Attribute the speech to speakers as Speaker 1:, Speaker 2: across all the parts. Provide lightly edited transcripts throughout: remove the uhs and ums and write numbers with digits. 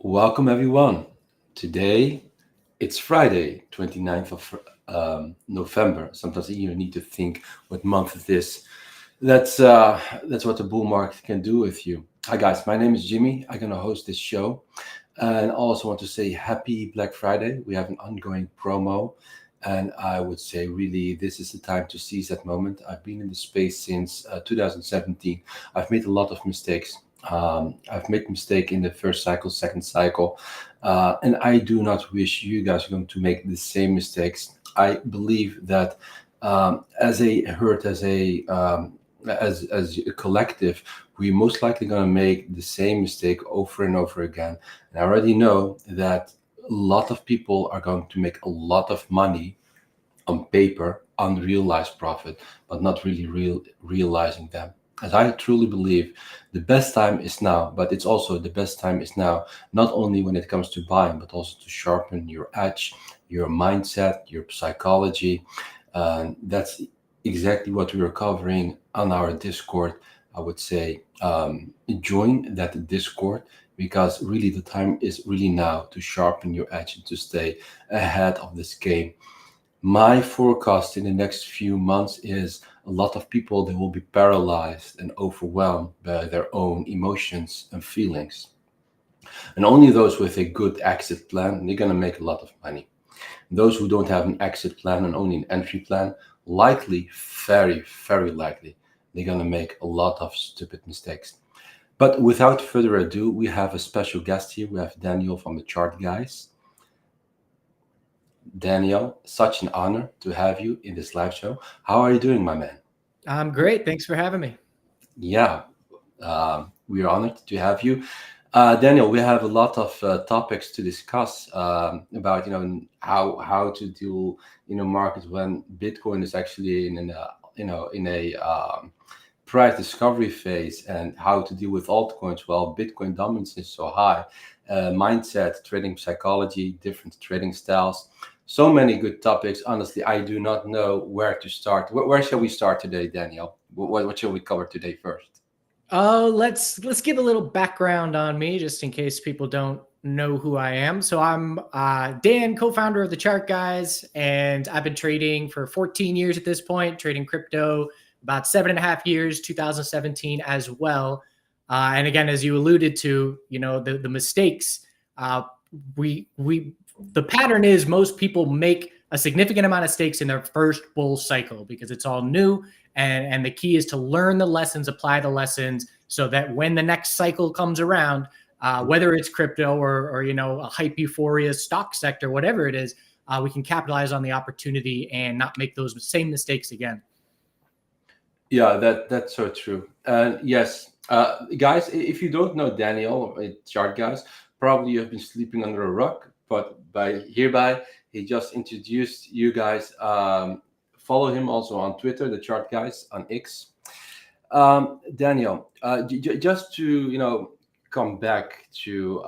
Speaker 1: Welcome, everyone. Today, it's Friday, 29th of November. Sometimes you need to think what month it is. That's what the bull market can do with you. Hi, guys. My name is Jimmy. I'm going to host this show. And I also want to say happy Black Friday. We have an ongoing promo. And I would say, really, this is the time to seize that moment. I've been in the space since 2017. I've made a lot of mistakes. I've made mistake in the first cycle, second cycle, and I do not wish you guys are going to make the same mistakes. I believe that as a herd, as a collective, we most likely going to make the same mistake over and over again. And I already know that a lot of people are going to make a lot of money on paper, unrealized profit, but not really realizing them. As I truly believe, the best time is now, but it's also the best time is now, not only when it comes to buying, but also to sharpen your edge, your mindset, your psychology. That's exactly what we are covering on our Discord. I would say join that Discord, because really the time is really now to sharpen your edge and to stay ahead of this game. My forecast in the next few months is a lot of people, they will be paralyzed and overwhelmed by their own emotions and feelings. And only those with a good exit plan, they're going to make a lot of money. Those who don't have an exit plan and only an entry plan, likely, very, very likely, they're going to make a lot of stupid mistakes. But without further ado, we have a special guest here. We have Daniel from the Chart Guys. Daniel, such an honor to have you in this live show. How are you doing, my man?
Speaker 2: I'm great. Thanks for having me.
Speaker 1: Yeah, we are honored to have you. Daniel, we have a lot of topics to discuss about, how to deal in a market when Bitcoin is actually in a price discovery phase, and how to deal with altcoins while Bitcoin dominance is so high. Mindset, trading psychology, different trading styles. So many good topics. Honestly, I do not know where to start. Where shall we start today, Daniel? What shall we cover today first?
Speaker 2: Let's give a little background on me, just in case people don't know who I am. So I'm Dan, co-founder of the Chart Guys, and I've been trading for 14 years at this point, trading crypto about 7.5 years, 2017 as well. And again, as you alluded to, the mistakes. The pattern is most people make a significant amount of stakes in their first bull cycle because it's all new. And the key is to learn the lessons, apply the lessons, so that when the next cycle comes around, whether it's crypto or a hype euphoria stock sector, whatever it is, we can capitalize on the opportunity and not make those same mistakes again.
Speaker 1: Yeah, that's so true. Yes, guys, if you don't know Daniel, Chart Guys, probably you have been sleeping under a rock. But hereby, he just introduced you guys. Follow him also on Twitter, the Chart Guys on X. Daniel, just to come back to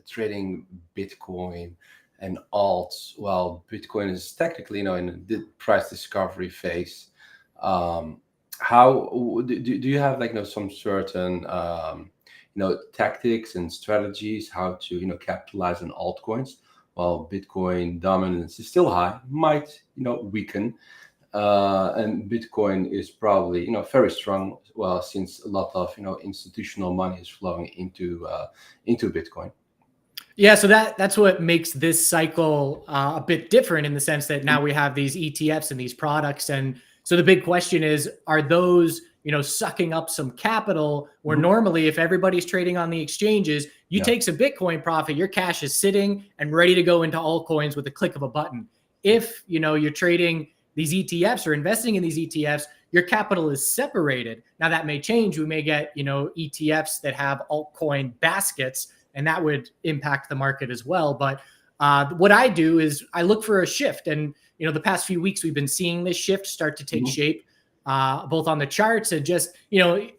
Speaker 1: trading Bitcoin and alts. Well, Bitcoin is technically in the price discovery phase. How do you have some certain tactics and strategies how to capitalize on altcoins, while Bitcoin dominance is still high, might weaken. And Bitcoin is probably very strong. Well, since a lot of institutional money is flowing into Bitcoin.
Speaker 2: Yeah, so that's what makes this cycle a bit different in the sense that now we have these ETFs and these products, and so the big question is, are those sucking up some capital? Where normally, if everybody's trading on the exchanges, you take some Bitcoin profit, your cash is sitting and ready to go into altcoins with a click of a button. If you're trading these ETFs or investing in these ETFs, your capital is separated. Now that may change. We may get ETFs that have altcoin baskets, and that would impact the market as well. But what I do is I look for a shift. And, the past few weeks, we've been seeing this shift start to take shape, both on the charts and just,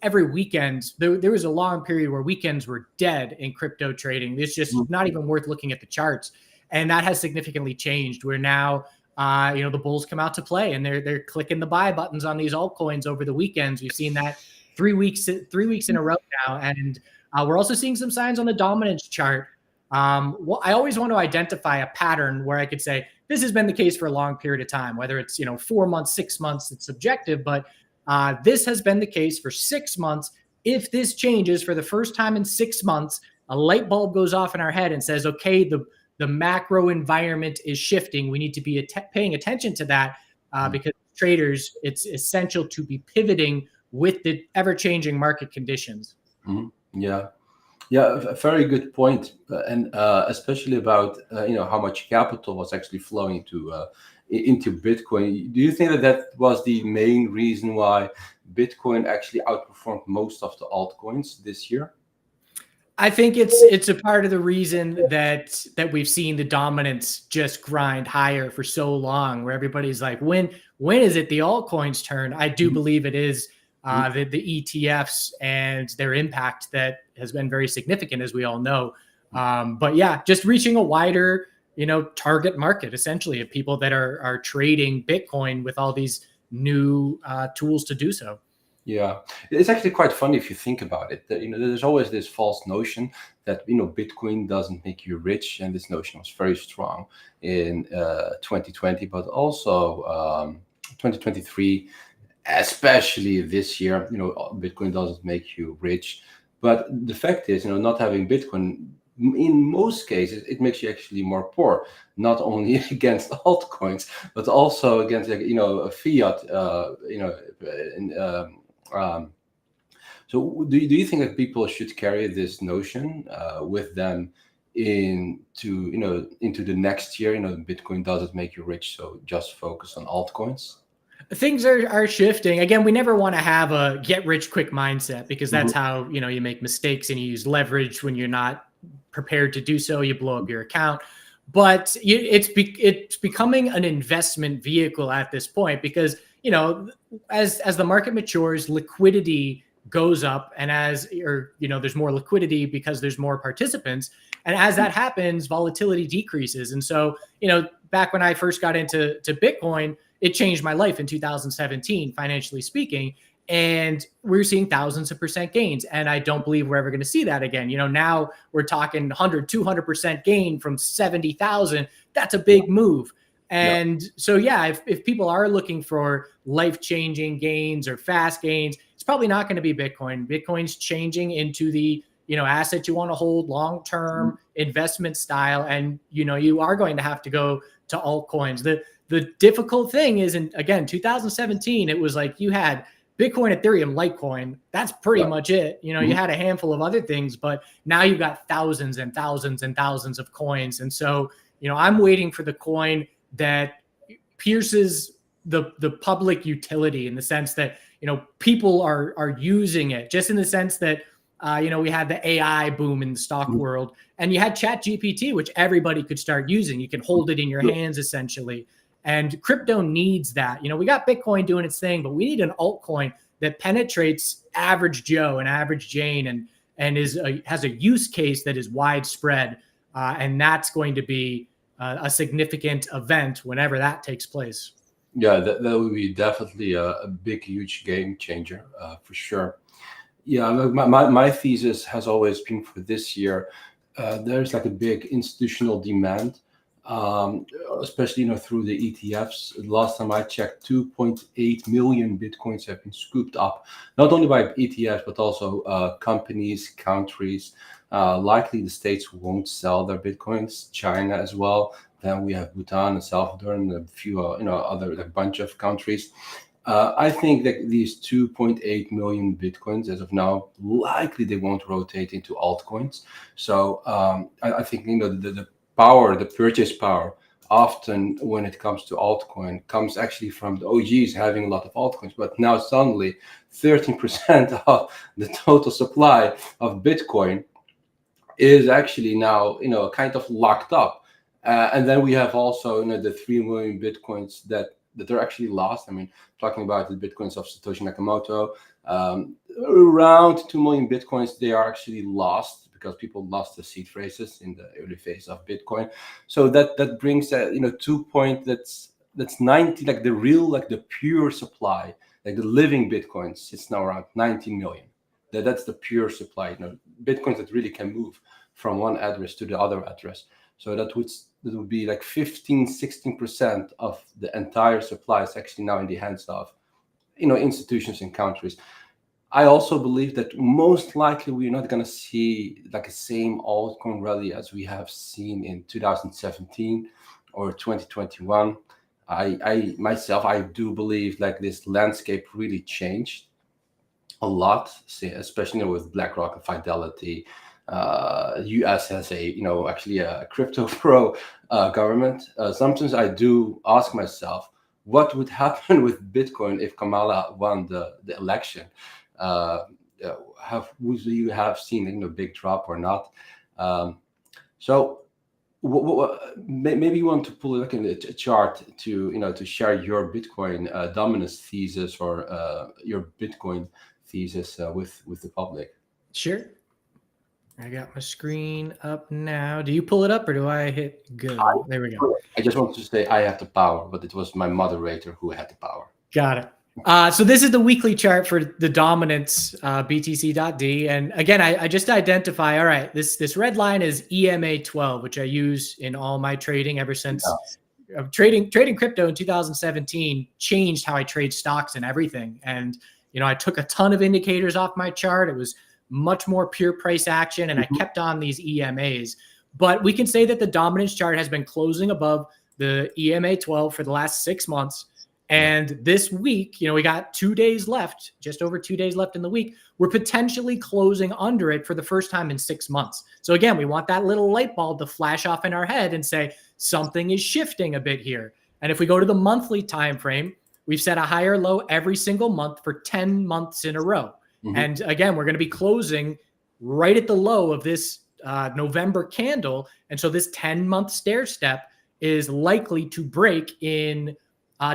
Speaker 2: every weekend. There was a long period where weekends were dead in crypto trading. It's just not even worth looking at the charts. And that has significantly changed, where now, the bulls come out to play and they're clicking the buy buttons on these altcoins over the weekends. We've seen that 3 weeks in a row now. And we're also seeing some signs on the dominance chart. Well, I always want to identify a pattern where I could say this has been the case for a long period of time, whether it's 4 months, 6 months, it's subjective, but this has been the case for 6 months. If this changes for the first time in 6 months, a light bulb goes off in our head and says, okay, the macro environment is shifting. We need to be paying attention to that because traders, it's essential to be pivoting with the ever-changing market conditions.
Speaker 1: Yeah, a very good point, and especially about how much capital was actually flowing into Bitcoin. Do you think that was the main reason why Bitcoin actually outperformed most of the altcoins this year?
Speaker 2: I think it's a part of the reason that we've seen the dominance just grind higher for so long, where everybody's like, when is it the altcoins turn? I do believe it is the ETFs and their impact that has been very significant, as we all know. But yeah, just reaching a wider, target market, essentially, of people that are trading Bitcoin with all these new tools to do so.
Speaker 1: Yeah, it's actually quite funny if you think about it. That, there's always this false notion that Bitcoin doesn't make you rich, and this notion was very strong in 2020, but also 2023, especially this year. Bitcoin doesn't make you rich, but the fact is, not having Bitcoin, in most cases, it makes you actually more poor, not only against altcoins, but also against a fiat. So do you think that people should carry this notion with them into the next year? Bitcoin doesn't make you rich, so just focus on altcoins.
Speaker 2: Things are shifting. Again, we never want to have a get rich quick mindset, because that's how you make mistakes and you use leverage when you're not prepared to do so. You blow up your account. But it's becoming an investment vehicle at this point, because as the market matures, liquidity goes up, and there's more liquidity because there's more participants, and as that happens, volatility decreases. And so back when I first got into Bitcoin, it changed my life in 2017, financially speaking. And we're seeing thousands of percent gains. And I don't believe we're ever going to see that again. Now we're talking 100, 200% gain from 70,000. That's a big move. And so, yeah, if people are looking for life-changing gains or fast gains, it's probably not going to be Bitcoin. Bitcoin's changing into the asset you want to hold, long-term investment style. And, you are going to have to go to altcoins. The difficult thing is, again, 2017, it was like you had Bitcoin, Ethereum, Litecoin. That's pretty much it. You had a handful of other things, but now you've got thousands and thousands and thousands of coins. And so, I'm waiting for the coin that pierces the public utility, in the sense that, people are using it, just in the sense that, we had the AI boom in the stock world, and you had ChatGPT, which everybody could start using. You can hold it in your hands, essentially. And crypto needs that. We got Bitcoin doing its thing, but we need an altcoin that penetrates average Joe and average Jane and has a use case that is widespread. And that's going to be a significant event whenever that takes place.
Speaker 1: Yeah, that would be definitely a big, huge game changer, for sure. Yeah, my thesis has always been for this year, there's like a big institutional demand especially through the ETFs. Last time I checked, 2.8 million bitcoins have been scooped up, not only by ETFs but also companies, countries. Likely the states who won't sell their bitcoins, China as well. Then we have Bhutan and Salvador and a few other like bunch of countries. I think that these 2.8 million bitcoins, as of now, likely they won't rotate into altcoins. So I think the power, the purchase power, often when it comes to altcoin, comes actually from the OGs having a lot of altcoins. But now suddenly, 13% of the total supply of Bitcoin is actually now kind of locked up. And then we have also the 3 million bitcoins that are actually lost. I mean, talking about the bitcoins of Satoshi Nakamoto, around 2 million bitcoins, they are actually lost because people lost the seed phrases in the early phase of Bitcoin. So that brings 2 point that's 90, like the real, like the pure supply, like the living bitcoins, it's now around 19 million. That's the pure supply, bitcoins that really can move from one address to the other address. So that would be like 15-16% of the entire supply is actually now in the hands of institutions and countries. I also believe that most likely we're not going to see like a same altcoin rally as we have seen in 2017 or 2021. I myself, I do believe like this landscape really changed a lot, especially with BlackRock and Fidelity. US has actually a crypto pro government. Sometimes I do ask myself, what would happen with Bitcoin if Kamala won the election? Would you have seen a big drop or not? So maybe you want to pull like a chart to share your Bitcoin dominance thesis or your Bitcoin thesis with the public.
Speaker 2: Sure. I got my screen up now. Do you pull it up or do I hit go? There we go.
Speaker 1: I just wanted to say I have the power, but it was my moderator who had the power.
Speaker 2: Got it. So this is the weekly chart for the dominance BTC.D. And again, I just identify, all right, this red line is EMA 12, which I use in all my trading ever since trading crypto in 2017 changed how I trade stocks and everything. And, I took a ton of indicators off my chart. It was much more pure price action, and I kept on these EMAs. But we can say that the dominance chart has been closing above the EMA 12 for the last 6 months. And this week, we got 2 days left, just over 2 days left in the week. We're potentially closing under it for the first time in 6 months. So again, we want that little light bulb to flash off in our head and say something is shifting a bit here. And if we go to the monthly time frame, we've set a higher low every single month for 10 months in a row. And again, we're going to be closing right at the low of this November candle. And so this 10-month stair step is likely to break in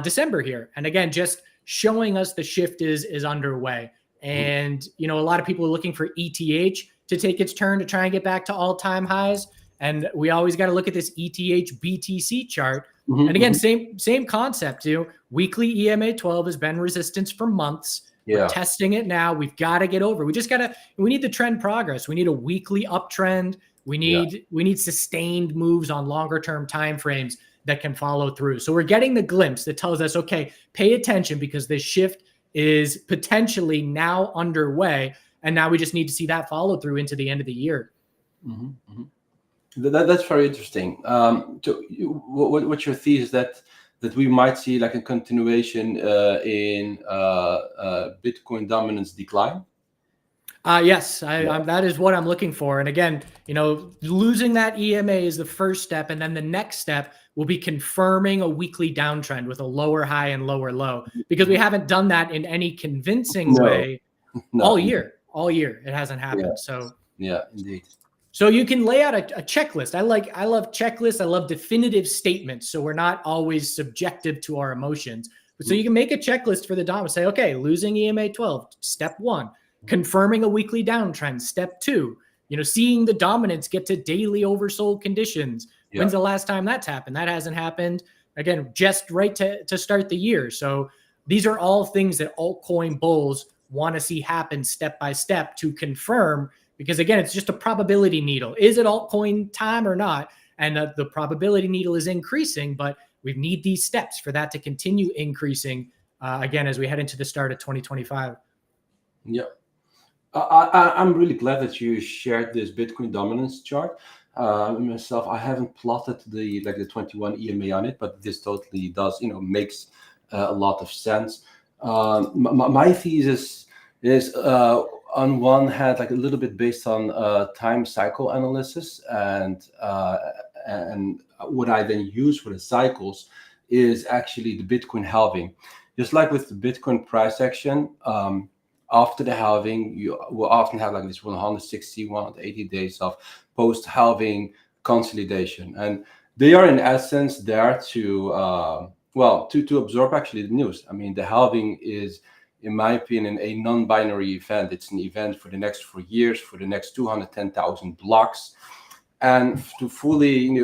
Speaker 2: December here. And again, just showing us the shift is underway. And, a lot of people are looking for ETH to take its turn to try and get back to all-time highs. And we always got to look at this ETH BTC chart. And again, same concept. Weekly EMA 12 has been resistance for months. We're testing it now. We've got to get over. We need the trend progress. We need a weekly uptrend. We need sustained moves on longer term time frames that can follow through. So we're getting the glimpse that tells us, okay, pay attention because this shift is potentially now underway. And now we just need to see that follow through into the end of the year.
Speaker 1: That's very interesting. What's your thesis that we might see like a continuation in Bitcoin dominance decline?
Speaker 2: Yes, that is what I'm looking for. And again, losing that EMA is the first step. And then the next step will be confirming a weekly downtrend with a lower high and lower low, because we haven't done that in any convincing way all year. All year. It hasn't happened. So
Speaker 1: yeah, indeed.
Speaker 2: So you can lay out a checklist. I love checklists. I love definitive statements. So we're not always subjective to our emotions. But so you can make a checklist for the dom and say, okay, losing EMA 12, step 1, confirming a weekly downtrend, step 2, seeing the dominance get to daily oversold conditions. When's the last time that's happened? That hasn't happened. Again, just right to start the year. So these are all things that altcoin bulls want to see happen step by step to confirm. Because again, it's just a probability needle. Is it altcoin time or not? and the probability needle is increasing, but we need these steps for that to continue increasing again as we head into the start of 2025.
Speaker 1: Yeah. I'm really glad that you shared this Bitcoin dominance chart. Myself, I haven't plotted the 21 EMA on it, but this totally does, makes a lot of sense. My thesis is on one hand, like a little bit based on time cycle analysis, and what I then use for the cycles is actually the Bitcoin halving. Just like with the Bitcoin price action, after the halving, you will often have like this 160, 180 days of post-halving consolidation. And they are in essence there to, to absorb actually the news. I mean, the halving is, in my opinion, a non-binary event. It's an event for the next 4 years, for the next 210,000 blocks. And to fully,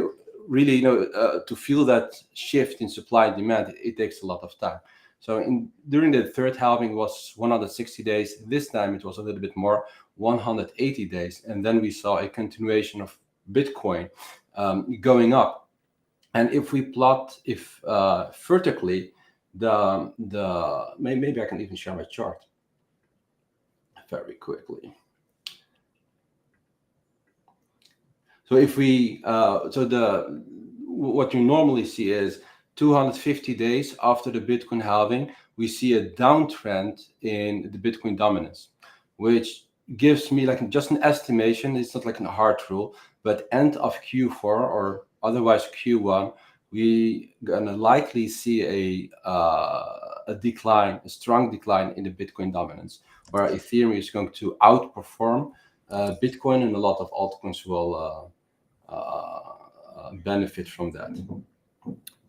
Speaker 1: really, to feel that shift in supply and demand, it takes a lot of time. So during the third halving was 160 days. This time it was a little bit more, 180 days. And then we saw a continuation of Bitcoin going up. And if we plot, vertically, maybe I can even share my chart very quickly. So if we, what you normally see is 250 days after the Bitcoin halving, we see a downtrend in the Bitcoin dominance, which gives me like just an estimation. It's not like a hard rule, but end of Q4 or otherwise Q1, we gonna likely see a decline, a strong decline in the Bitcoin dominance, where Ethereum is going to outperform Bitcoin, and a lot of altcoins will benefit from that.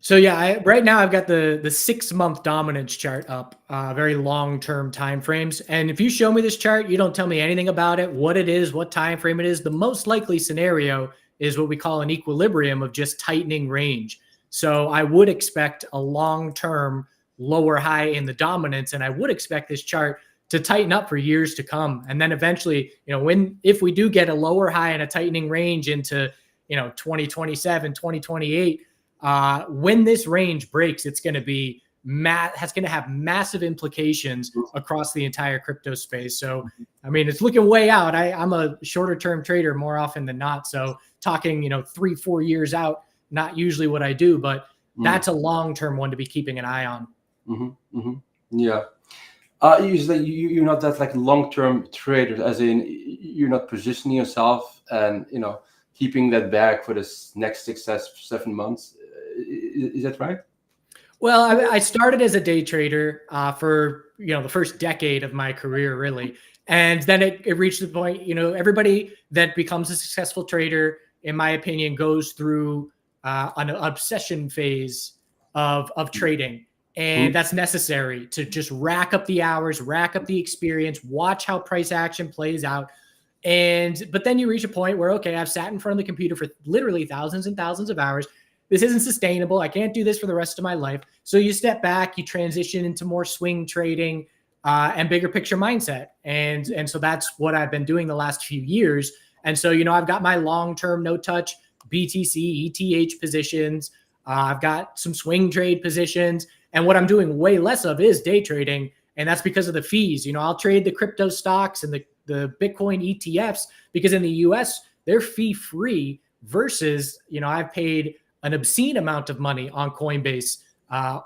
Speaker 2: So yeah, right now I've got the 6-month dominance chart up, very long-term time frames. And if you show me this chart, you don't tell me anything about it, what it is, what time frame it is. The most likely scenario is what we call an equilibrium of just tightening range. So I would expect a long-term lower high in the dominance, and I would expect this chart to tighten up for years to come. And then eventually, if we do get a lower high and a tightening range into 2027, 2028. When this range breaks, it's going to be have massive implications across the entire crypto space. So, I mean, it's looking way out. I'm a shorter term trader more often than not. So talking, 3-4 years out, not usually what I do, but that's a long-term one to be keeping an eye on.
Speaker 1: Mm-hmm, mm-hmm. Yeah. Usually you're not that like long-term trader, as in you're not positioning yourself and, keeping that back for this next 6-7 months. Is that right?
Speaker 2: Well, I started as a day trader for the first decade of my career, really, and then it reached the point. Everybody that becomes a successful trader, in my opinion, goes through an obsession phase of trading, and that's necessary to just rack up the hours, rack up the experience, watch how price action plays out. But then you reach a point where, okay, I've sat in front of the computer for literally thousands and thousands of hours. This isn't sustainable. I can't do this for the rest of my life. So you step back, you transition into more swing trading and bigger picture mindset. And so that's what I've been doing the last few years. And so, I've got my long-term no-touch BTC, ETH positions. I've got some swing trade positions. And what I'm doing way less of is day trading. And that's because of the fees. I'll trade the crypto stocks and the Bitcoin ETFs because in the US, they're fee-free versus, I've paid an obscene amount of money on Coinbase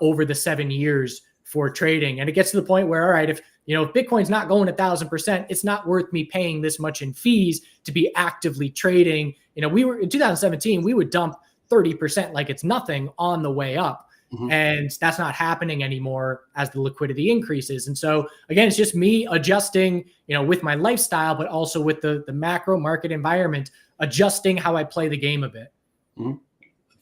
Speaker 2: over the 7 years for trading. And it gets to the point where, all right, if Bitcoin's not going 1,000%, it's not worth me paying this much in fees to be actively trading. We were in 2017, we would dump 30% like it's nothing on the way up. And that's not happening anymore as the liquidity increases. And so again, it's just me adjusting, with my lifestyle, but also with the macro market environment, adjusting how I play the game a bit.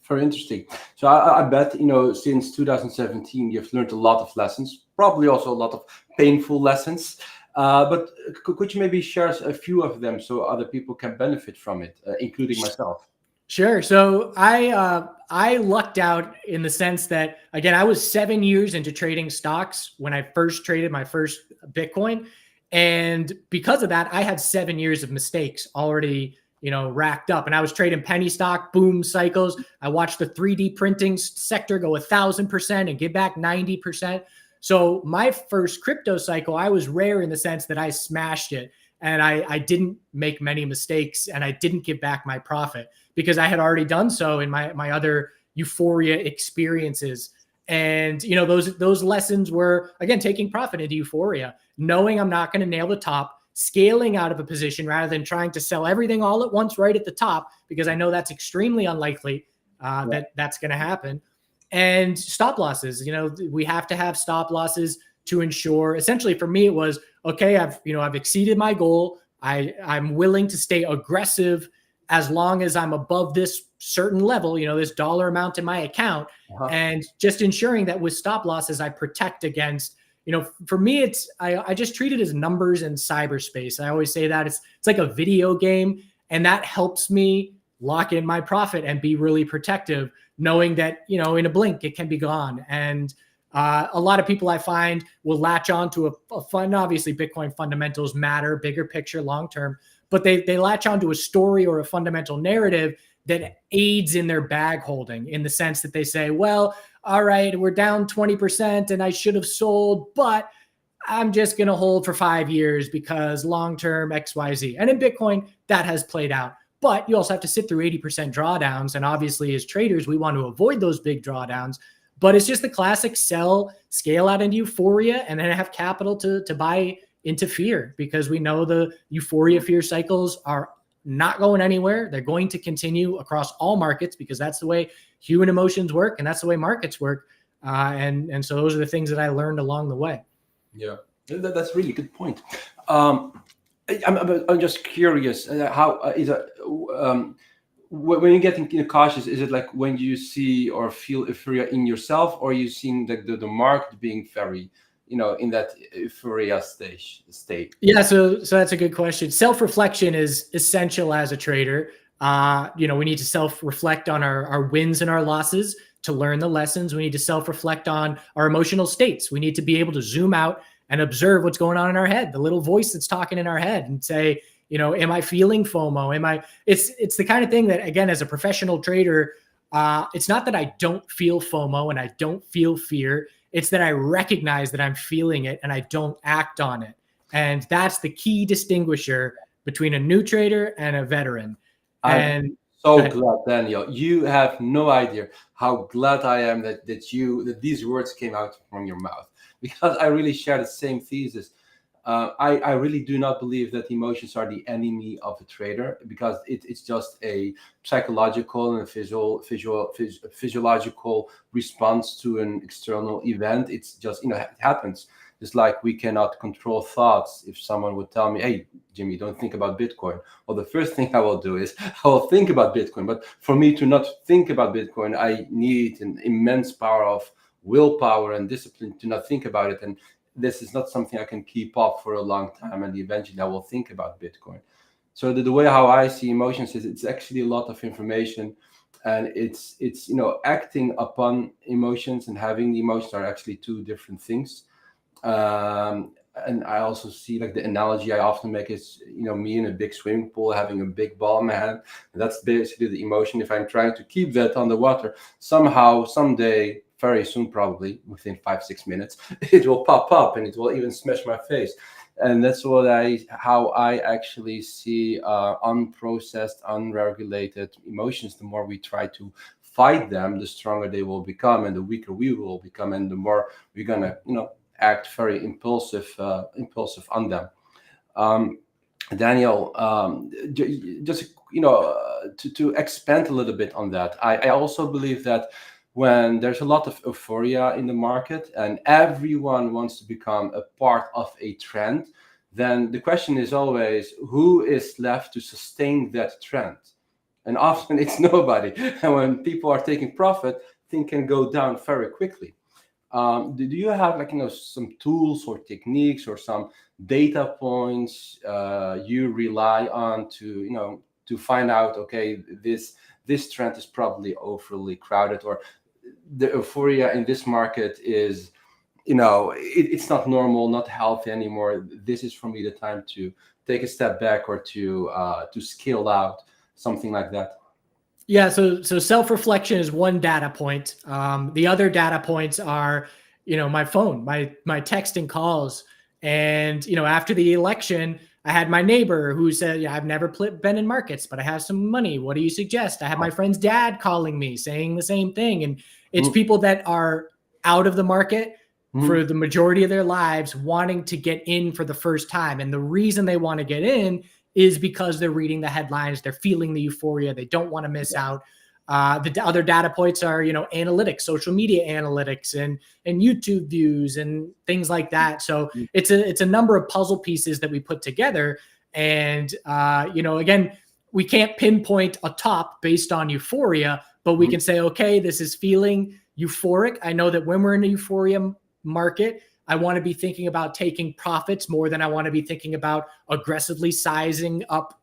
Speaker 1: Very interesting. So I bet, since 2017, you've learned a lot of lessons, probably also a lot of painful lessons. But could you maybe share a few of them so other people can benefit from it, including myself?
Speaker 2: Sure. So I lucked out in the sense that, again, I was 7 years into trading stocks when I first traded my first Bitcoin. And because of that, I had 7 years of mistakes already, racked up. And I was trading penny stock boom cycles. I watched the 3D printing sector go 1,000% and get back 90%. So my first crypto cycle, I was rare in the sense that I smashed it and I didn't make many mistakes and I didn't give back my profit because I had already done so in my other euphoria experiences. And those lessons were, again, taking profit into euphoria, knowing I'm not going to nail the top, scaling out of a position rather than trying to sell everything all at once right at the top, because I know that's extremely unlikely that's going to happen. And stop losses, we have to have stop losses to ensure, essentially for me, it was, okay, I've exceeded my goal. I'm willing to stay aggressive as long as I'm above this certain level, this dollar amount in my account, and just ensuring that with stop losses, I protect against, for me, I just treat it as numbers in cyberspace. I always say that it's like a video game, and that helps me lock in my profit and be really protective, knowing that, in a blink, it can be gone. And a lot of people I find will latch on to a fund. Obviously, Bitcoin fundamentals matter, bigger picture, long term, but they latch onto a story or a fundamental narrative that aids in their bag holding, in the sense that they say, well, all right, we're down 20% and I should have sold, but I'm just going to hold for 5 years because long-term XYZ. And in Bitcoin, that has played out. But you also have to sit through 80% drawdowns. And obviously, as traders, we want to avoid those big drawdowns. But it's just the classic sell, scale out into euphoria, and then have capital to buy into fear, because we know the euphoria fear cycles are not going anywhere. They're going to continue across all markets because that's the way human emotions work and that's the way markets work. And so those are the things that I learned along the way.
Speaker 1: Yeah, that's a really good point. I'm just curious, how is it when you're getting cautious? Is it like when you see or feel euphoria in yourself, or are you seeing the market being very, in that euphoria state?
Speaker 2: Yeah, so that's a good question. Self-reflection is essential as a trader. We need to self-reflect on our wins and our losses to learn the lessons. We need to self-reflect on our emotional states. We need to be able to zoom out and observe what's going on in our head, the little voice that's talking in our head, and say, am I feeling FOMO? It's the kind of thing that, again, as a professional trader, it's not that I don't feel FOMO and I don't feel fear. It's that I recognize that I'm feeling it and I don't act on it. And that's the key distinguisher between a new trader and a veteran.
Speaker 1: I'm so glad, Daniel. You have no idea how glad I am that these words came out from your mouth, because I really share the same thesis. I really do not believe that emotions are the enemy of a trader, because it's just a psychological and physiological response to an external event. It's just, it happens. Just like we cannot control thoughts. If someone would tell me, hey, Jimmy, don't think about Bitcoin, well, the first thing I will do is I will think about Bitcoin. But for me to not think about Bitcoin, I need an immense power of willpower and discipline to not think about it. And this is not something I can keep up for a long time, and eventually I will think about Bitcoin. So the way how I see emotions is it's actually a lot of information, and it's acting upon emotions and having the emotions are actually two different things. And I also see, like, the analogy I often make is, me in a big swimming pool having a big ball in my hand. And that's basically the emotion. If I'm trying to keep that underwater, somehow, someday, very soon, probably within 5-6 minutes, it will pop up and it will even smash my face. And that's how I actually see unprocessed, unregulated emotions. The more we try to fight them, the stronger they will become, and the weaker we will become, and the more we're gonna, act very impulsive on them. Daniel, just to expand a little bit on that, I also believe that when there's a lot of euphoria in the market and everyone wants to become a part of a trend, then the question is always, who is left to sustain that trend? And often it's nobody. And when people are taking profit, things can go down very quickly. Do you have, some tools or techniques or some data points you rely on to find out, okay, this trend is probably overly crowded, or the euphoria in this market is, it's not normal, not healthy anymore. This is for me the time to take a step back or to scale out. something like that?
Speaker 2: Yeah, so self-reflection is one data point. The other data points are, my phone, my texting calls, and after the election, I had my neighbor who said, "Yeah, I've never been in markets, but I have some money. What do you suggest?" I had my friend's dad calling me saying the same thing, and it's
Speaker 1: Mm,
Speaker 2: people that are out of the market
Speaker 1: mm,
Speaker 2: for the majority of their lives, wanting to get in for the first time, and the reason they want to get in is because they're reading the headlines, they're feeling the euphoria, they don't want to miss out. The other data points are, analytics, social media analytics, and YouTube views and things like that. So
Speaker 1: mm,
Speaker 2: it's a number of puzzle pieces that we put together, and again, we can't pinpoint a top based on euphoria, but we
Speaker 1: mm.
Speaker 2: can say, okay, this is feeling euphoric. I know that when we're in a euphoria market, I want to be thinking about taking profits more than I want to be thinking about aggressively sizing up,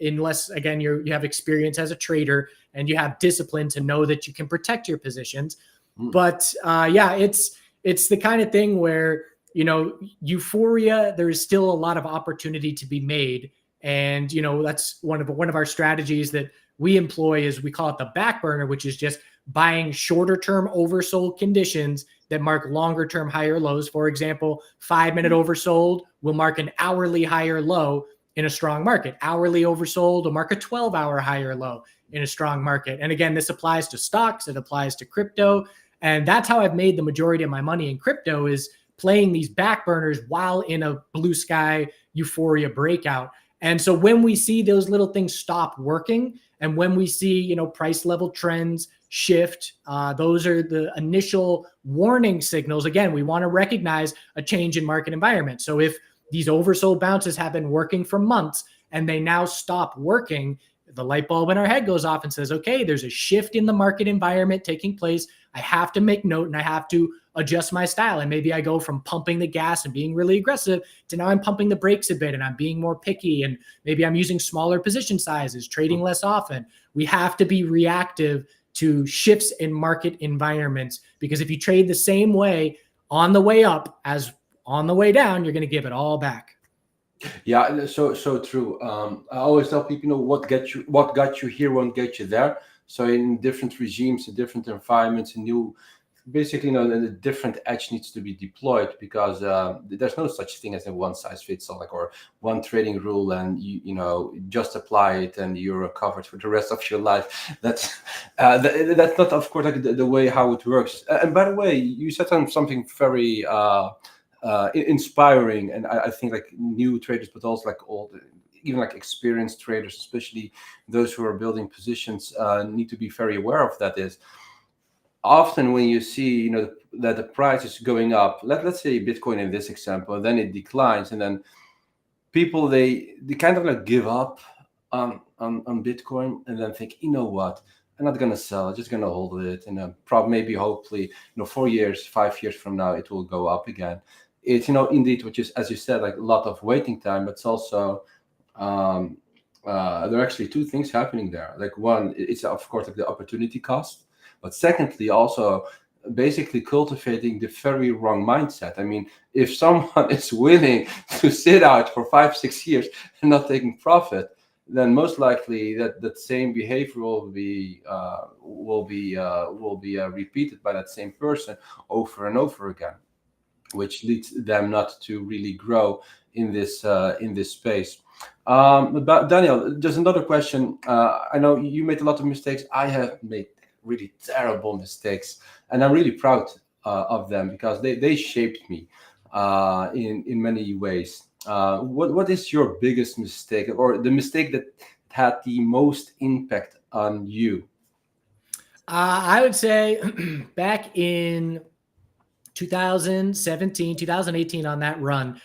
Speaker 2: unless, again, you have experience as a trader and you have discipline to know that you can protect your positions.
Speaker 1: Mm.
Speaker 2: But yeah, it's the kind of thing where, euphoria, there is still a lot of opportunity to be made. And, that's one of our strategies that we employ, is we call it the back burner, which is just buying shorter term oversold conditions that mark longer term higher lows. For example, 5-minute oversold will mark an hourly higher low in a strong market. Hourly oversold will mark a 12-hour higher low in a strong market. And again, this applies to stocks, it applies to crypto. And that's how I've made the majority of my money in crypto, is playing these back burners while in a blue sky euphoria breakout. And so when we see those little things stop working, and when we see, price level trends shift, those are the initial warning signals. Again, we want to recognize a change in market environment. So if these oversold bounces have been working for months and they now stop working, the light bulb in our head goes off and says, okay, there's a shift in the market environment taking place. I have to make note and I have to adjust my style. And maybe I go from pumping the gas and being really aggressive to now I'm pumping the brakes a bit and I'm being more picky. And maybe I'm using smaller position sizes, trading less often. We have to be reactive to shifts in market environments, because if you trade the same way on the way up as on the way down, you're going to give it all back.
Speaker 1: Yeah, so true. I always tell people, what got you here won't get you there. So in different regimes, in different environments, and basically, the different edge needs to be deployed, because there's no such thing as a one size fits all, like, or one trading rule, and you just apply it and you're covered for the rest of your life. That's not, of course, like the way how it works. And by the way, you said something very inspiring, and I think, like, new traders, but also like even like experienced traders, especially those who are building positions, need to be very aware of. That is, often when you see that the price is going up, let's say Bitcoin in this example, and then it declines, and then people, they kind of like give up on Bitcoin, and then think, you know what, I'm not gonna sell, I'm just gonna hold it, and then maybe, hopefully, 4 years, 5 years from now, it will go up again. It's, indeed, which is, as you said, like, a lot of waiting time, but it's also, there are actually two things happening there. Like, one, it's of course like the opportunity cost, but secondly, also basically cultivating the very wrong mindset. I mean, if someone is willing to sit out for 5-6 years and not taking profit, then most likely that same behavior will be repeated by that same person over and over again, which leads them not to really grow in this space. But Daniel, there's another question. I know you made a lot of mistakes. I have made really terrible mistakes, and I'm really proud of them, because they shaped me in many ways. What is your biggest mistake, or the mistake that had the most impact on you?
Speaker 2: I would say back in 2017, 2018, on that run,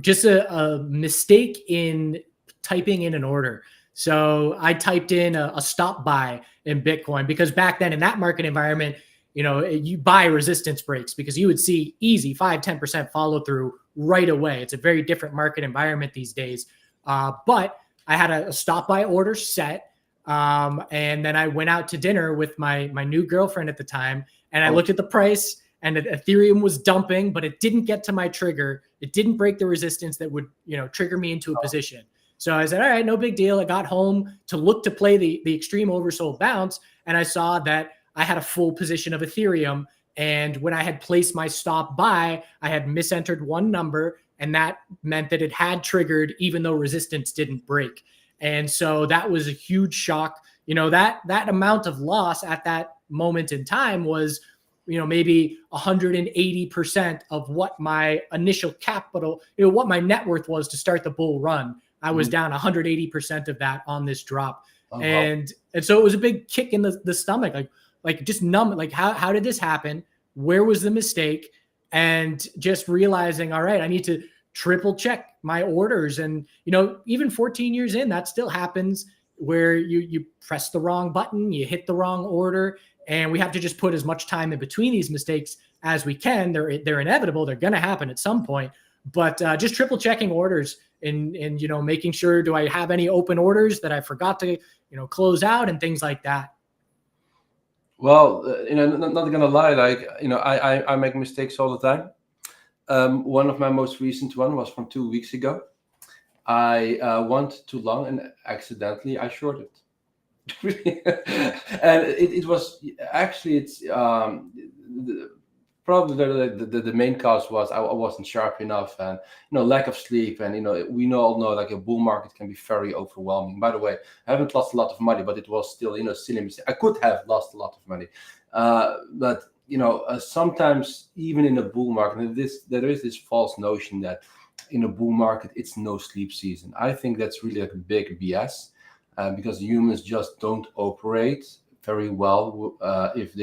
Speaker 2: just a mistake in typing in an order. So I typed in a stop buy in Bitcoin, because back then in that market environment, you buy resistance breaks, because you would see easy 5-10% follow through right away. It's a very different market environment these days. But I had a stop buy order set. And then I went out to dinner with my new girlfriend at the time, and I looked at the price, and Ethereum was dumping, but it didn't get to my trigger. It didn't break the resistance that would, trigger me into a position. So I said, all right, no big deal. I got home to look to play the extreme oversold bounce, and I saw that I had a full position of Ethereum. And when I had placed my stop buy, I had misentered one number, and that meant that it had triggered even though resistance didn't break. And so that was a huge shock. That amount of loss at that moment in time was, maybe 180% of what my initial capital, what my net worth was to start the bull run. I was down 180% of that on this drop.
Speaker 1: Oh, wow.
Speaker 2: And so it was a big kick in the stomach, like just numb, like how did this happen? Where was the mistake? And just realizing, all right, I need to triple check my orders. And, even 14 years in, that still happens where you press the wrong button, you hit the wrong order. And we have to just put as much time in between these mistakes as we can. They're inevitable. They're going to happen at some point. But just triple checking orders and making sure, do I have any open orders that I forgot to close out and things like that.
Speaker 1: Well, not gonna lie, like I make mistakes all the time. One of my most recent one was from 2 weeks ago. I went too long and accidentally I shorted. And it was actually probably the main cause was I wasn't sharp enough, and lack of sleep, and we all know like a bull market can be very overwhelming. By the way, I haven't lost a lot of money, but it was still silly mistake. I could have lost a lot of money, but sometimes even in a bull market, there is this false notion that in a bull market it's no sleep season. I think that's really like a big BS. Because humans just don't operate very well if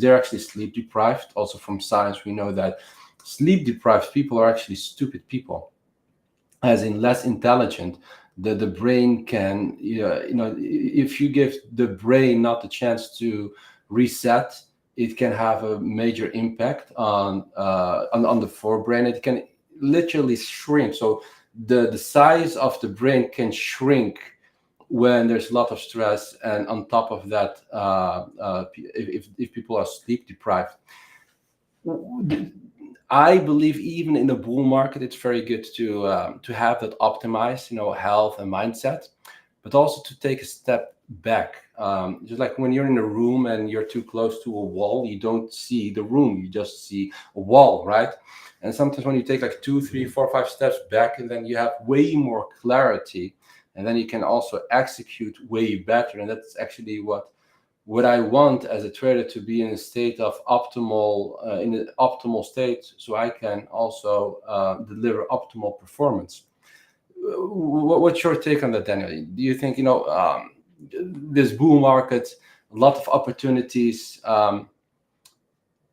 Speaker 1: they're actually sleep deprived. Also from science, we know that sleep deprived people are actually stupid people, as in less intelligent. The brain can, if you give the brain not the chance to reset, it can have a major impact on the forebrain. It can literally shrink. So the size of the brain can shrink when there's a lot of stress, and on top of that, if people are sleep deprived. I believe even in the bull market, it's very good to have that optimized, health and mindset, but also to take a step back. Just like when you're in a room and you're too close to a wall, you don't see the room, you just see a wall, right? And sometimes when you take like 2, 3, 4, 5 steps back, and then you have way more clarity, and then you can also execute way better. And that's actually what I want as a trader, to be in a state of in an optimal state, so I can also deliver optimal performance. What's your take on that, Daniel? Do you think this bull market, a lot of opportunities,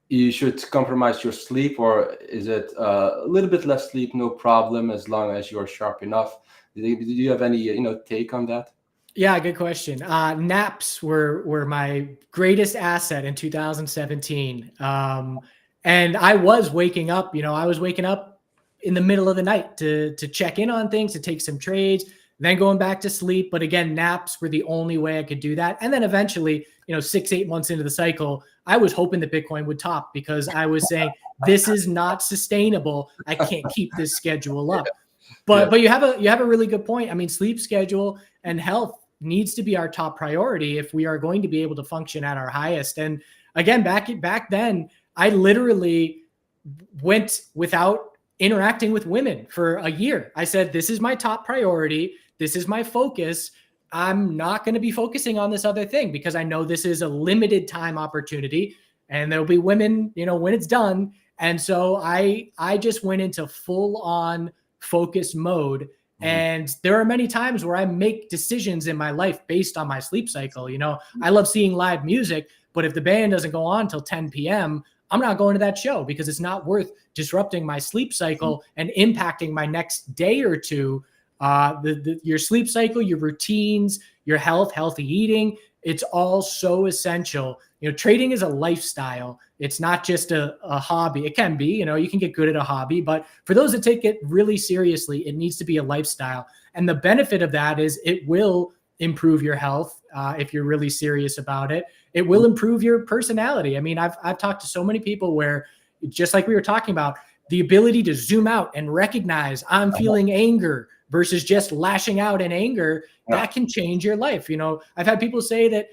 Speaker 1: you should compromise your sleep, or is it a little bit less sleep, no problem, as long as you're sharp enough? Do you have any take on that?
Speaker 2: Yeah, good question. Naps were my greatest asset in 2017. And I was waking up, in the middle of the night to check in on things, to take some trades, then going back to sleep. But again, naps were the only way I could do that. And then eventually, 6-8 months into the cycle, I was hoping that Bitcoin would top, because I was saying, this is not sustainable. I can't keep this schedule up. But you have a really good point. I mean, sleep schedule and health needs to be our top priority if we are going to be able to function at our highest. And again, back then, I literally went without interacting with women for a year. I said, this is my top priority. This is my focus. I'm not going to be focusing on this other thing, because I know this is a limited time opportunity, and there'll be women, when it's done. And so I just went into full on focus mode. And there are many times where I make decisions in my life based on my sleep cycle. I love seeing live music, but if the band doesn't go on till 10 p.m., I'm not going to that show, because it's not worth disrupting my sleep cycle and impacting my next day or two. Your sleep cycle, your routines, your health, healthy eating, it's all so essential. Trading is a lifestyle. It's not just a hobby. It can be, you can get good at a hobby, but for those that take it really seriously, it needs to be a lifestyle. And the benefit of that is it will improve your health if you're really serious about it. It will improve your personality. I mean, I've talked to so many people where, just like we were talking about, the ability to zoom out and recognize I'm feeling anger versus just lashing out in anger, that can change your life. I've had people say that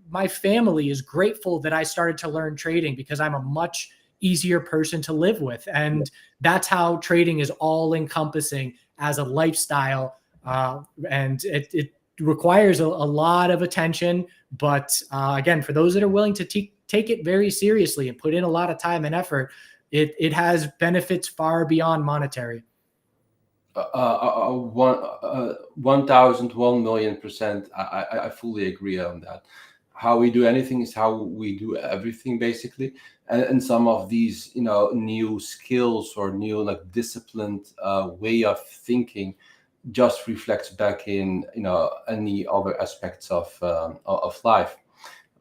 Speaker 2: my family is grateful that I started to learn trading because I'm a much easier person to live with. And that's how trading is all encompassing as a lifestyle. And it requires a lot of attention. But again, for those that are willing to take it very seriously and put in a lot of time and effort, it has benefits far beyond monetary.
Speaker 1: 1,000%. I fully agree on that. How we do anything is how we do everything, basically. And some of these, new skills or new disciplined way of thinking just reflects back in any other aspects of life.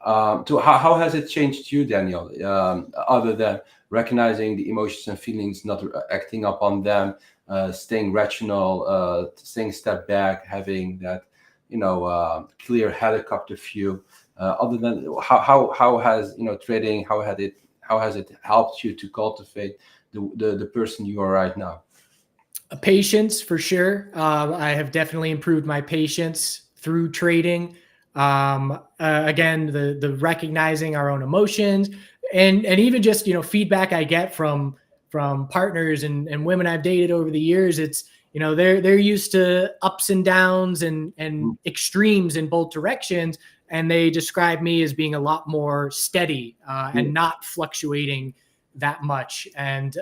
Speaker 1: So how has it changed you, Daniel? Other than recognizing the emotions and feelings, not acting upon them, staying rational, staying step back, having that clear helicopter view. Other than how has trading, how has it helped you to cultivate the person you are right now?
Speaker 2: Patience, for sure. I have definitely improved my patience through trading. Again, the recognizing our own emotions, and even just feedback I get from partners and women I've dated over the years. It's they're used to ups and downs and extremes in both directions, and they describe me as being a lot more steady and not fluctuating that much. And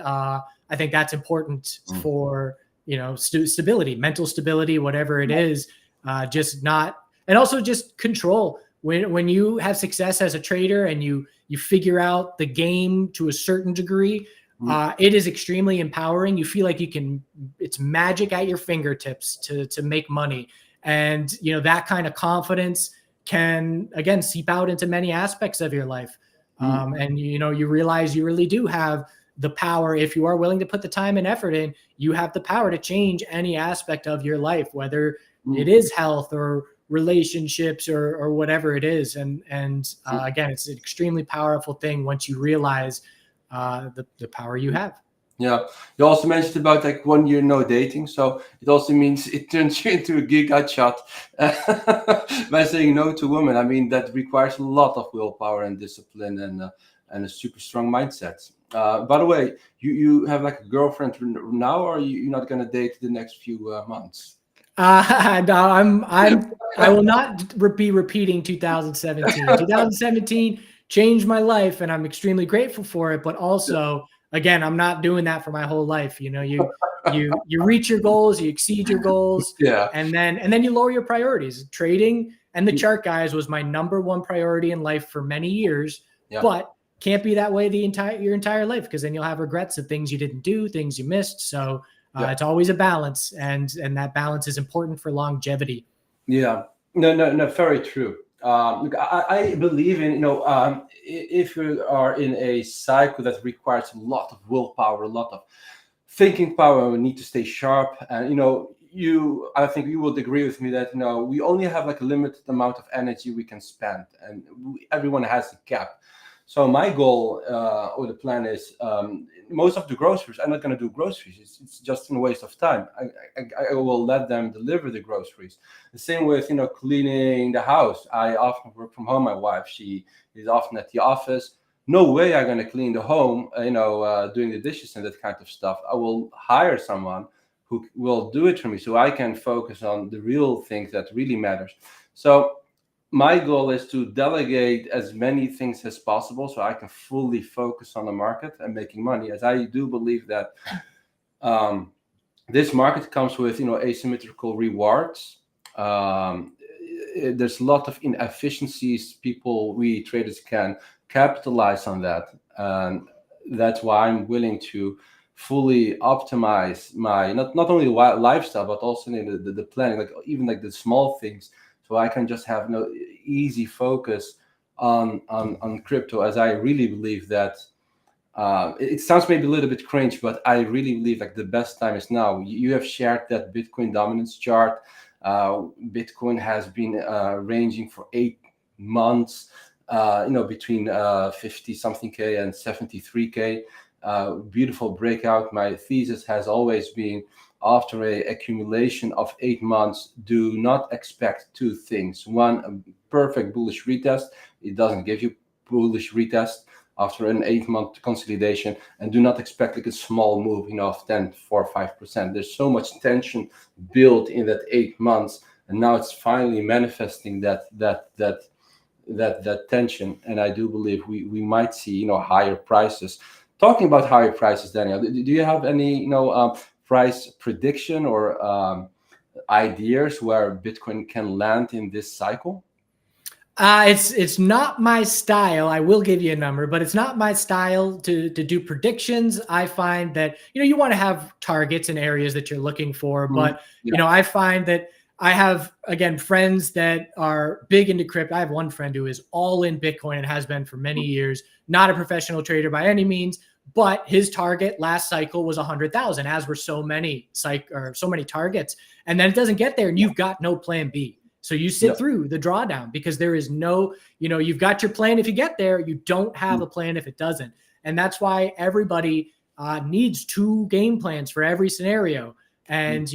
Speaker 2: I think that's important for stability, mental stability, whatever it is. Just not, and also just control. When you have success as a trader and you figure out the game to a certain degree, it is extremely empowering. You feel like it's magic at your fingertips to make money. And that kind of confidence can again seep out into many aspects of your life. And you realize you really do have the power. If you are willing to put the time and effort in, you have the power to change any aspect of your life, whether it is health or relationships or whatever it is. And again, it's an extremely powerful thing once you realize the power you have.
Speaker 1: Yeah, you also mentioned about 1 year no dating, so it also means it turns you into a giga shot by saying no to women. I mean, that requires a lot of willpower and discipline and a super strong mindset. By the way, you have a girlfriend now, or you're not gonna date the next few months?
Speaker 2: No, I will not be repeating 2017. 2017 changed my life, and I'm extremely grateful for it. But also, again, I'm not doing that for my whole life. You reach your goals, you exceed your goals,
Speaker 1: Yeah.
Speaker 2: and then you lower your priorities. Trading and the chart guys was my number one priority in life for many years, but can't be that way your entire life, because then you'll have regrets of things you didn't do, things you missed. So it's always a balance, and that balance is important for longevity.
Speaker 1: Yeah, no, very true. Look, I believe in if you are in a cycle that requires a lot of willpower, a lot of thinking power, we need to stay sharp. And I think you would agree with me that we only have a limited amount of energy we can spend, and everyone has a cap. So my goal or the plan is most of the groceries, I'm not going to do groceries. It's just a waste of time. I will let them deliver the groceries. The same with cleaning the house. I often work from home. My wife, she is often at the office. No way I'm going to clean the home, doing the dishes and that kind of stuff. I will hire someone who will do it for me, so I can focus on the real things that really matters. So my goal is to delegate as many things as possible so I can fully focus on the market and making money, as I do believe that this market comes with asymmetrical rewards. There's a lot of inefficiencies we traders can capitalize on that, and that's why I'm willing to fully optimize my not only lifestyle but also the planning, even the small things, so I can just have easy focus on crypto, as I really believe that it sounds maybe a little bit cringe, but I really believe the best time is now. You have shared that Bitcoin dominance chart. Bitcoin has been ranging for 8 months, between 50 something K and 73K. Beautiful breakout. My thesis has always been after a accumulation of 8 months, do not expect two things. One, a perfect bullish retest. It doesn't give you bullish retest after an 8-month consolidation, and do not expect like a small move, of 10, 4, 5%. There's so much tension built in that 8 months, and now it's finally manifesting that tension. And I do believe we might see higher prices. Talking about higher prices, Daniel, do you have any price prediction or ideas where Bitcoin can land in this cycle?
Speaker 2: It's not my style. I will give you a number, but it's not my style to do predictions. I find that you want to have targets and areas that you're looking for, but I find that I have, again, friends that are big into crypto. I have one friend who is all in Bitcoin and has been for many years. Not a professional trader by any means, but his target last cycle was 100,000, as were so many targets, and then it doesn't get there, and you've got no plan B. So you sit through the drawdown because there is no, you've got your plan if you get there, you don't have a plan if it doesn't. And that's why everybody needs two game plans for every scenario. And,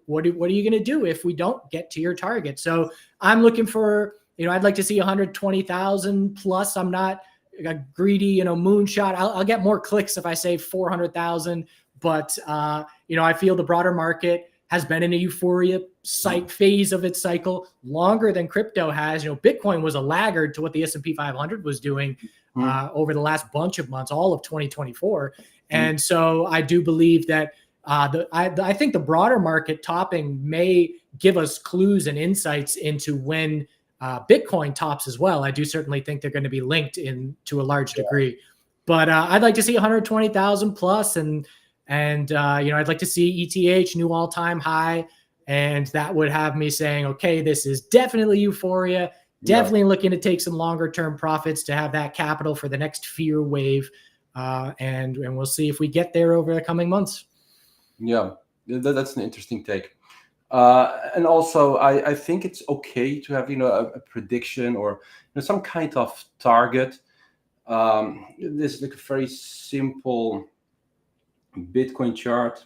Speaker 2: what are you going to do if we don't get to your target? So I'm looking for, I'd like to see 120,000 plus. I'm not a greedy, moonshot. I'll get more clicks if I say 400,000. But, I feel the broader market has been in a euphoria phase of its cycle longer than crypto has. Bitcoin was a laggard to what the S&P 500 was doing over the last bunch of months, all of 2024. And so I do believe that I think the broader market topping may give us clues and insights into when Bitcoin tops as well. I do certainly think they're going to be linked in to a large degree, but I'd like to see 120,000 plus, and I'd like to see ETH new all-time high, and that would have me saying, okay, this is definitely euphoria, definitely looking to take some longer-term profits to have that capital for the next fear wave, and we'll see if we get there over the coming months.
Speaker 1: Yeah, that's an interesting take. And also, I think it's okay to have a prediction or some kind of target. This is like a very simple Bitcoin chart.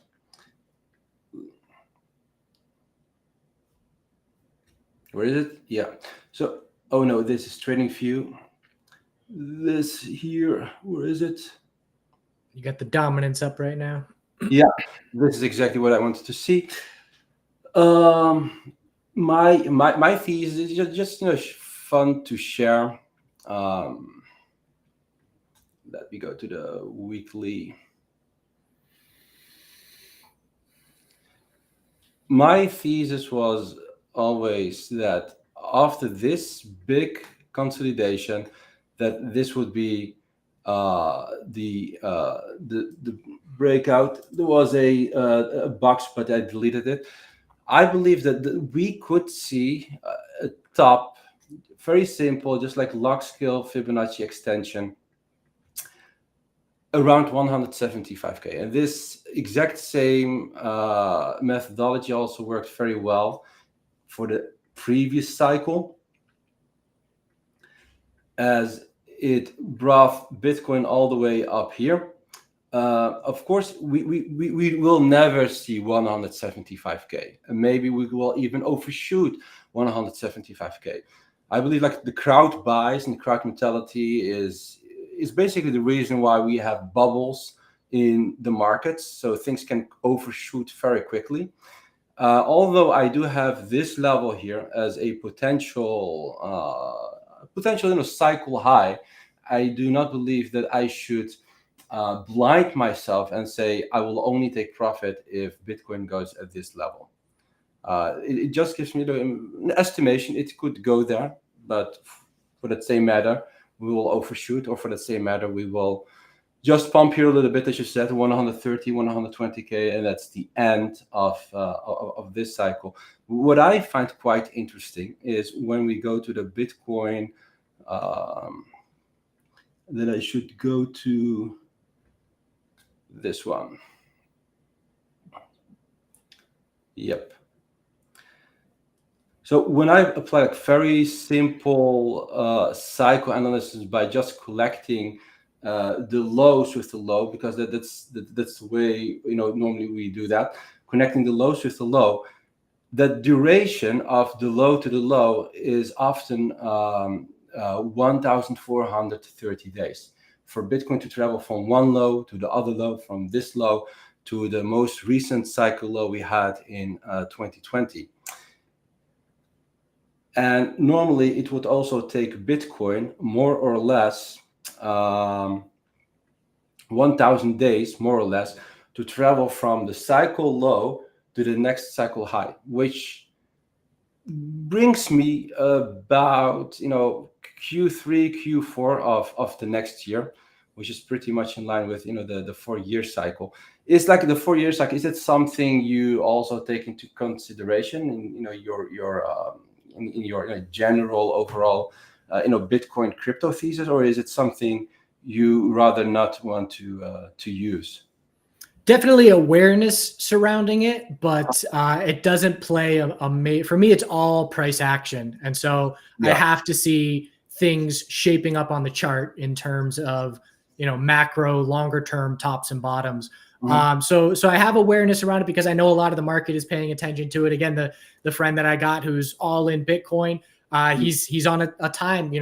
Speaker 1: Where is it? Yeah. So, oh no, this is TradingView. This here, where is it?
Speaker 2: You got the dominance up right now.
Speaker 1: Yeah, this is exactly what I wanted to see. My thesis is just fun to share. Let me go to the weekly. My thesis was always that after this big consolidation, that this would be the breakout. There was a box, but I deleted it. I believe that we could see a top, very simple, just like log scale Fibonacci extension, around 175K. And this exact same methodology also worked very well for the previous cycle, as it brought Bitcoin all the way up here. Of course, we will never see 175K, and maybe we will even overshoot 175K. I believe like the crowd buys and crowd mentality is basically the reason why we have bubbles in the markets, so things can overshoot very quickly. Although I do have this level here as a potential cycle high, I do not believe that I should blind myself and say I will only take profit if Bitcoin goes at this level. It just gives me an estimation. It could go there, but for that same matter, we will overshoot, or for that same matter, we will just pump here a little bit, as you said, 130, 120K, and that's the end of this cycle. What I find quite interesting is when we go to the Bitcoin, that I should go to this one. Yep. So when I apply like very simple cycle analysis by just collecting the lows with the low, because that's the way normally we do that. connecting the lows with the low, the duration of the low to the low is often 1,430 days. For Bitcoin to travel from one low to the other low, from this low to the most recent cycle low we had in 2020. And normally it would also take Bitcoin more or less 1,000 days, more or less, to travel from the cycle low to the next cycle high, which brings me about Q3, Q4 of the next year, which is pretty much in line with the 4-year cycle. It's like the 4-year cycle. Is it something you also take into consideration in your general overall Bitcoin crypto thesis, or is it something you rather not want to use?
Speaker 2: Definitely awareness surrounding it, but it doesn't play for me. It's all price action, and so I have to see things shaping up on the chart in terms of macro, longer term tops and bottoms. So I have awareness around it because I know a lot of the market is paying attention to it. Again, the friend that I got who's all in Bitcoin, he's on a time.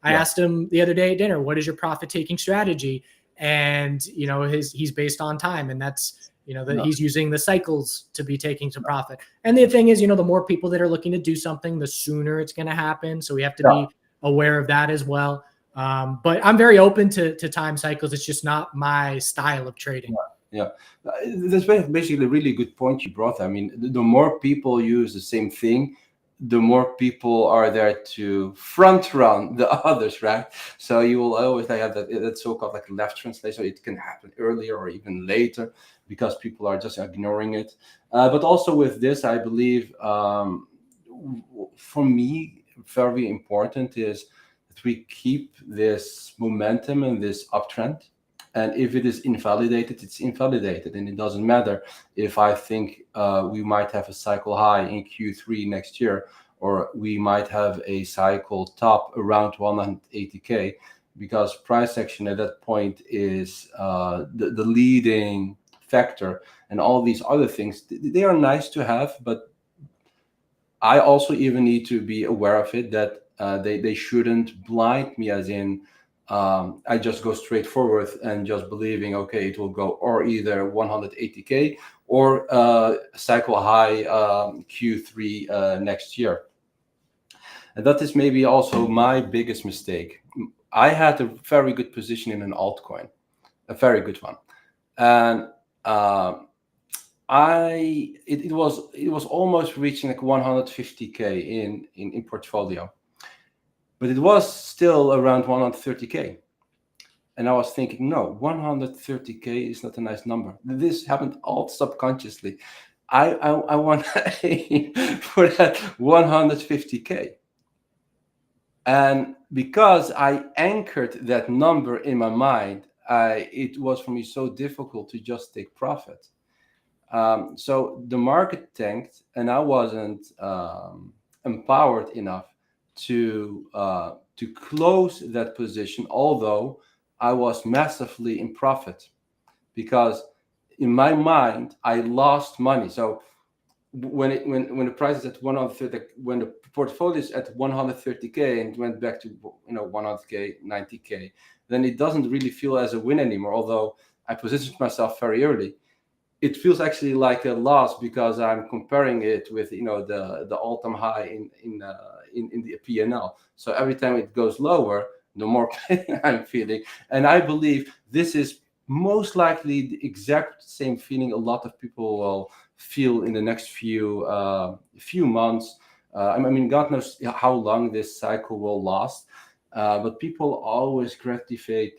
Speaker 2: I asked him the other day at dinner, what is your profit taking strategy? And he's based on time, and that's he's using the cycles to be taking some profit. And the thing is, the more people that are looking to do something, the sooner it's going to happen. So we have to be aware of that as well. But I'm very open to time cycles. It's just not my style of trading.
Speaker 1: Yeah, that's basically a really good point you brought. I mean, the more people use the same thing, the more people are there to front run the others, right? So you will always have that so-called like left translation. It can happen earlier or even later because people are just ignoring it. But also with this, I believe for me, very important is that we keep this momentum and this uptrend. And if it is invalidated, it's invalidated. And it doesn't matter if I think we might have a cycle high in Q3 next year, or we might have a cycle top around 180K, because price action at that point is the leading factor. And all these other things, they are nice to have, but I also even need to be aware of it, that they shouldn't blind me, as in, I just go straight forward and just believing, okay, it will go or either 180K or cycle high Q3 next year. And that is maybe also my biggest mistake. I had a very good position in an altcoin, a very good one. And it was almost reaching like 150K in portfolio. But it was still around 130K. And I was thinking, no, 130K is not a nice number. This happened all subconsciously. I want to aim for that 150K. And because I anchored that number in my mind, it was for me so difficult to just take profit. So the market tanked, and I wasn't empowered enough to close that position, although I was massively in profit, because in my mind I lost money. So when the price is at 130, when the portfolio is at 130K and went back to 100K, 90K, then it doesn't really feel as a win anymore. Although I positioned myself very early, it feels actually like a loss, because I'm comparing it with the all-time high in the P&L. So every time it goes lower, the more pain I'm feeling. And I believe this is most likely the exact same feeling a lot of people will feel in the next few months. I mean, God knows how long this cycle will last. But people always gravitate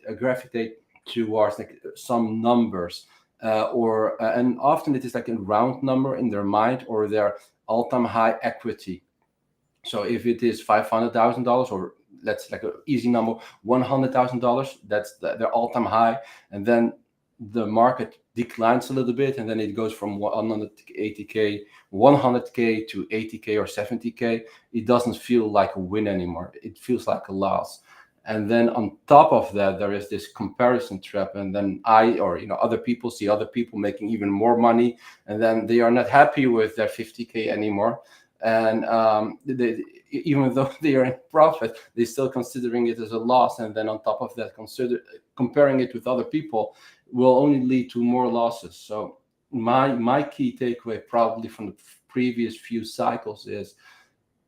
Speaker 1: towards like some numbers. And often it is like a round number in their mind, or their all-time high equity. So if it is $500,000, or let's like an easy number, $100,000, that's their all-time high. And then the market declines a little bit, and then it goes from 180K, 100K to 80K or 70K. It doesn't feel like a win anymore. It feels like a loss. And then on top of that, there is this comparison trap, and then other people see other people making even more money, and then they are not happy with their 50K anymore, and even though they are in profit, they're still considering it as a loss, and then on top of that, comparing it with other people will only lead to more losses. So my key takeaway probably from the previous few cycles is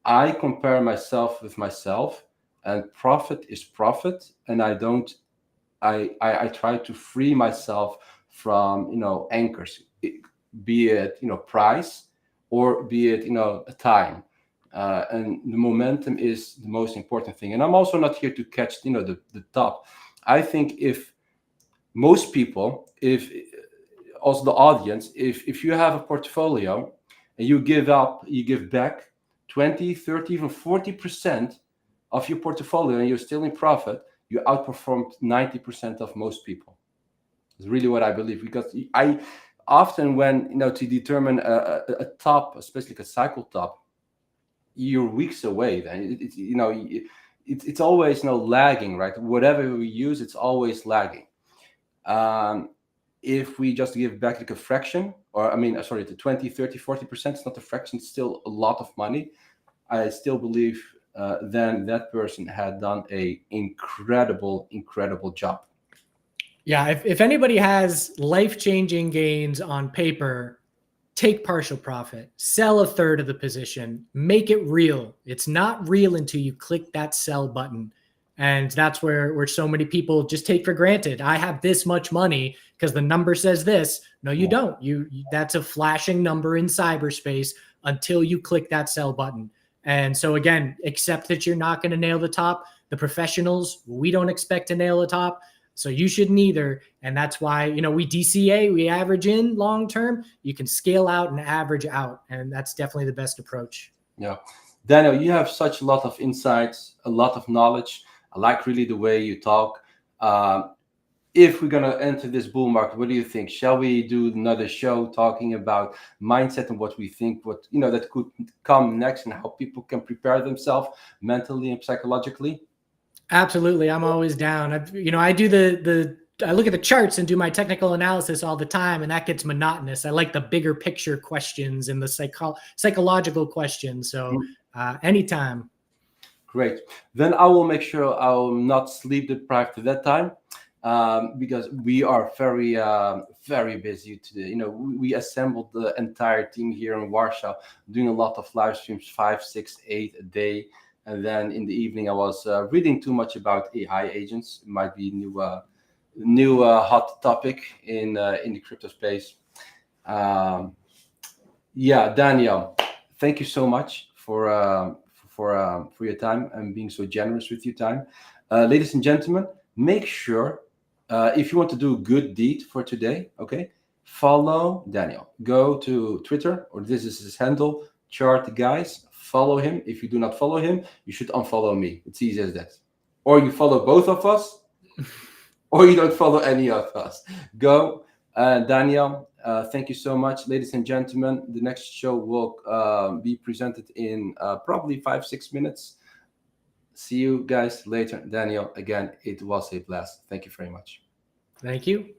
Speaker 1: I compare myself with myself, and profit is profit, and I don't. I try to free myself from anchors, be it price, or be it time, and the momentum is the most important thing. And I'm also not here to catch the top. I think if most people, if also the audience, if you have a portfolio and you give back 20, 30, even 40% of your portfolio and you're still in profit, you outperformed 90% of most people. It's really what I believe, because I often, when to determine a top, especially like a cycle top, you're weeks away. Then it's always lagging, right? Whatever we use, it's always lagging. Um, if we just give back like a fraction, or I mean, sorry, the 20, 30, 40%, it's not a fraction, it's still a lot of money. I still believe then that person had done a incredible job.
Speaker 2: Yeah, if anybody has life-changing gains on paper, take partial profit, sell a third of the position, make it real. It's not real until you click that sell button. And that's where so many people just take for granted. I have this much money because the number says this. No, you don't. That's a flashing number in cyberspace until you click that sell button. And so again, accept that you're not going to nail the top. The professionals, we don't expect to nail the top. So you shouldn't either. And that's why, we DCA, we average in long term. You can scale out and average out. And that's definitely the best approach.
Speaker 1: Yeah. Daniel, you have such a lot of insights, a lot of knowledge. I like really the way you talk. If we're going to enter this bull market, what do you think? Shall we do another show talking about mindset and what we think, that could come next, and how people can prepare themselves mentally and psychologically?
Speaker 2: Absolutely. I'm always down. I do I look at the charts and do my technical analysis all the time, and that gets monotonous. I like the bigger picture questions and the psychological questions. So anytime.
Speaker 1: Great. Then I will make sure I will not sleep deprived at that time, because we are very busy today. We assembled the entire team here in Warsaw, doing a lot of live streams, 5, 6, 8 a day. And then in the evening, I was reading too much about AI agents. It might be new hot topic in the crypto space. Yeah, Daniel, thank you so much for your time and being so generous with your time. Ladies and gentlemen, make sure, if you want to do a good deed for today, okay, follow Daniel. Go to Twitter, or this is his handle, Chart Guys. Follow him. If you do not follow him, you should unfollow me. It's easy as that. Or you follow both of us, or you don't follow any of us. Go, Daniel. Thank you so much, ladies and gentlemen. The next show will be presented in probably 5, 6 minutes. See you guys later. Daniel, again, it was a blast. Thank you very much.
Speaker 2: Thank you.